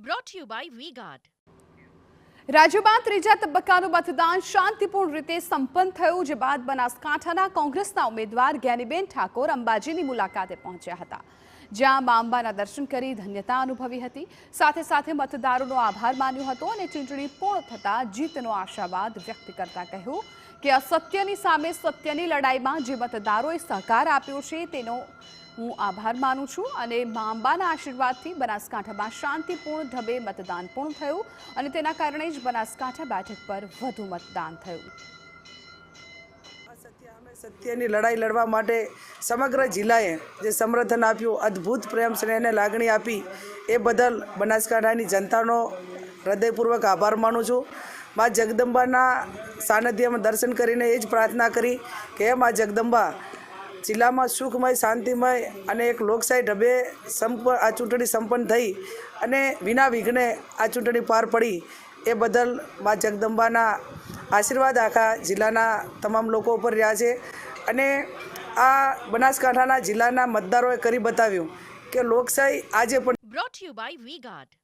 Brought to you by V-Guard. રાજ્યમાં ત્રીજા તબક્કાનું મતદાન શાંતિપૂર્ણ રીતે સંપન્ન થયું, જે બાદ બનાસકાંઠાના કોંગ્રેસના ઉમેદવાર જ્ઞાનીબેન ઠાકોર અંબાજીની મુલાકાતે પહોંચ્યા હતા, જ્યાં મા અંબાના દર્શન કરી ધન્યતા અનુભવી હતી. સાથે સાથે મતદારોનો આભાર માન્યો હતો અને ચૂંટણી પૂર્ણ થતાં જીતનો આશાવાદ વ્યક્ત કરતા કહ્યું કે અસત્યની સામે સત્યની લડાઈમાં જે મતદારોએ સહકાર આપ્યો છે તેનો હું આભાર માનું છું અને મા અંબાના આશીર્વાદથી બનાસકાંઠામાં શાંતિપૂર્ણ ઢબે મતદાન પૂર્ણ થયું અને તેના કારણે જ બનાસકાંઠા બેઠક પર વધુ મતદાન થયું. સત્યની લડાઈ લડવા માટે સમગ્ર જિલ્લાએ જે સમર્થન આપ્યું, અદ્ભુત પ્રેમ સ્નેહને લાગણી આપી, એ બદલ બનાસકાંઠાની જનતાનો હૃદયપૂર્વક આભાર માનું છું. મા જગદંબાના સાનિધ્યમાં દર્શન કરીને એ જ પ્રાર્થના કરી કે મા જગદંબા જિલ્લામાં સુખમય, શાંતિમય અને એક લોકશાહી ઢબે આ ચૂંટણી સંપન્ન થઈ અને વિના વિઘ્ને આ ચૂંટણી પાર પડી. એ બદલ મા જગદંબાના આશીર્વાદ આખા જિલ્લાના તમામ લોકો ઉપર રહ્યા છે અને આ બનાસકાંઠાના જિલ્લાના મતદારોએ કરી બતાવ્યું કે લોકશાહી આજે પણ. Brought to you by V-Guard.